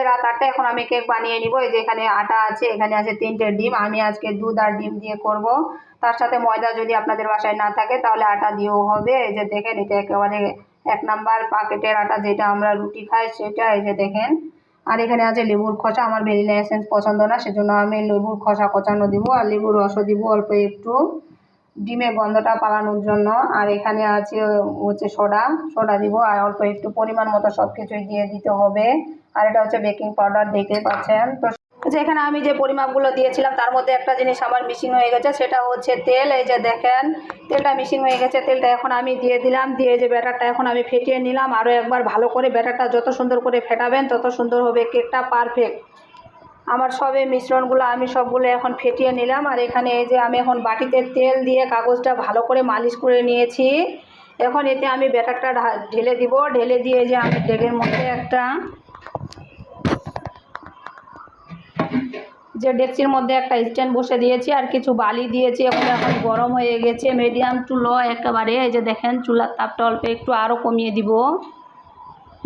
রাত 8টা। এখন আমি কেক বানিয়ে নিব। এই যে এখানে আটা আছে, এখানে আছে 3টে ডিম। আমি আজকে দুধ আর ডিম দিয়ে করব। তার সাথে ময়দা যদি আপনাদের বাসায় না থাকে তাহলে আটা দিয়েও হবে। এই যে দেখেন, এটা একেবারে 1 নাম্বার প্যাকেটের আটা, যেটা আমরা রুটি খাই সেটা। এই যে দেখেন, আর এখানে আছে লেবুর খোসা। আমার ভ্যানিলা এসেন্স পছন্দ না, সেজন্য আমি লেবুর খোসা কোচানো দিব, আর লেবুর রসও দিব অল্প একটু, ডিমের গন্ধটা পালানোর জন্য। আর এখানে আছে হচ্ছে সোডা দিব, আর অল্প একটু পরিমাণ মতো সব কিছুই দিয়ে দিতে হবে। আর এটা হচ্ছে বেকিং পাউডার, দেখতে পাচ্ছেন। তো যেখানে আমি যে পরিমাপগুলো দিয়েছিলাম তার মধ্যে একটা জিনিস আমার মিসিং হয়ে গেছে, সেটা হচ্ছে তেল। এই যে দেখেন, তেলটা মিসিং হয়ে গেছে। তেলটা এখন আমি দিয়ে দিলাম, দিয়ে যে ব্যাটারটা এখন আমি ফেটিয়ে নিলাম। আরও একবার ভালো করে ব্যাটারটা যত সুন্দর করে ফেটাবেন তত সুন্দর হবে কেকটা, পারফেক্ট। আমার সবে মিশ্রণগুলো আমি সবগুলো এখন ফেটিয়ে নিলাম। আর এখানে এই যে আমি এখন বাটিতে তেল দিয়ে কাগজটা ভালো করে মালিশ করে নিয়েছি। এখন এতে আমি ব্যাটারটা ঢেলে দিব। ঢেলে দিয়ে যে আমি ডেকের মধ্যে একটা ডেকচির মধ্যে একটা স্ট্যান্ড বসে দিয়েছি, আর কিছু বালি দিয়েছি। এখন গরম হয়ে গেছে, মিডিয়াম টু লো একেবারে। এই যে দেখেন, চুলার তাপটা অল্প একটু আরও কমিয়ে দিব,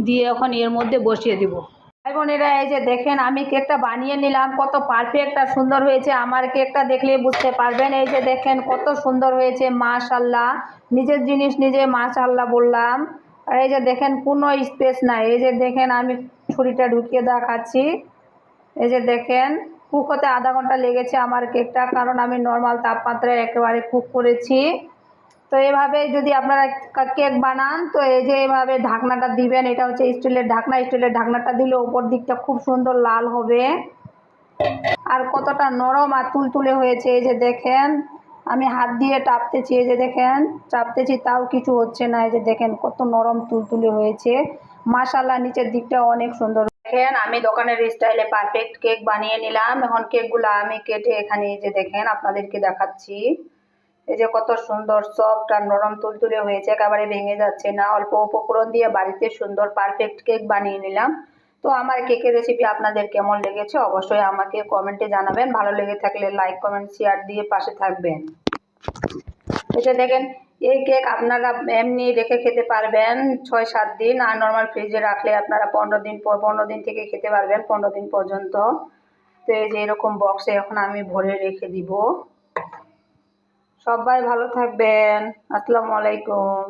দিয়ে এখন এর মধ্যে বসিয়ে দিব। ভাই বোনেরা, এই যে দেখেন আমি কেকটা বানিয়ে নিলাম, কত পারফেক্ট আর সুন্দর হয়েছে। আমার কেকটা দেখলে বুঝতে পারবেন। এই যে দেখেন কত সুন্দর হয়েছে, মাশাআল্লাহ। নিজের জিনিস নিজে মাশাআল্লাহ বললাম। আর এই যে দেখেন, কোনো স্পেস নাই। এই যে দেখেন, আমি ছুরিটা ঢুকিয়ে দেখাচ্ছি। এই যে দেখেন, কুক হতে আধা ঘন্টা লেগেছে আমার কেকটা, কারণ আমি নর্মাল তাপমাত্রায় একেবারে কুক করেছি। তো এভাবে যদি আপনারা কেক বানান, তো এই যে এভাবে ঢাকনাটা দিবেন। এটা হচ্ছে স্টিলের ঢাকনা। স্টিলের ঢাকনাটা দিলে উপর দিকটা খুব সুন্দর লাল হবে, আর কতটা নরম আর তুলতুলে হয়েছে। এই যে দেখেন, আমি হাত দিয়ে টাপতেছি, এই যে দেখেন চাপতেছি তাও কিছু হচ্ছে না। এই যে দেখেন কত নরম তুলতুলে হয়েছে, মাশাআল্লাহ। নিচের দিকটা অনেক সুন্দর। দেখেন, আমি দোকানের স্টাইলে পারফেক্ট কেক বানিয়ে নিলাম। এখন কেকগুলো আমি কেটে এখানে এই যে দেখেন আপনাদেরকে দেখাচ্ছি। এই যে কত সুন্দর সফট আর নরম তুলতুলে হয়েছে, একেবারে ভেঙে যাচ্ছে না। অল্প উপকরণ দিয়ে বাড়িতে সুন্দর পারফেক্ট কেক বানিয়ে নিলাম। তো আমার কেকের রেসিপি আপনাদের কেমন লেগেছে অবশ্যই আমাকে কমেন্টে জানাবেন। ভালো লেগে থাকলে লাইক, কমেন্ট, শেয়ার দিয়ে পাশে থাকবেন। এই যে দেখেন, এই কেক আপনারা এমনি রেখে খেতে পারবেন 6-7 দিন, আর নর্মাল ফ্রিজে রাখলে আপনারা 15 দিন থেকে খেতে পারবেন, 15 দিন পর্যন্ত। তো এই যে এরকম বক্সে এখন আমি ভরে রেখে দিব। সবাই ভালো থাকবেন। আসসালামু আলাইকুম।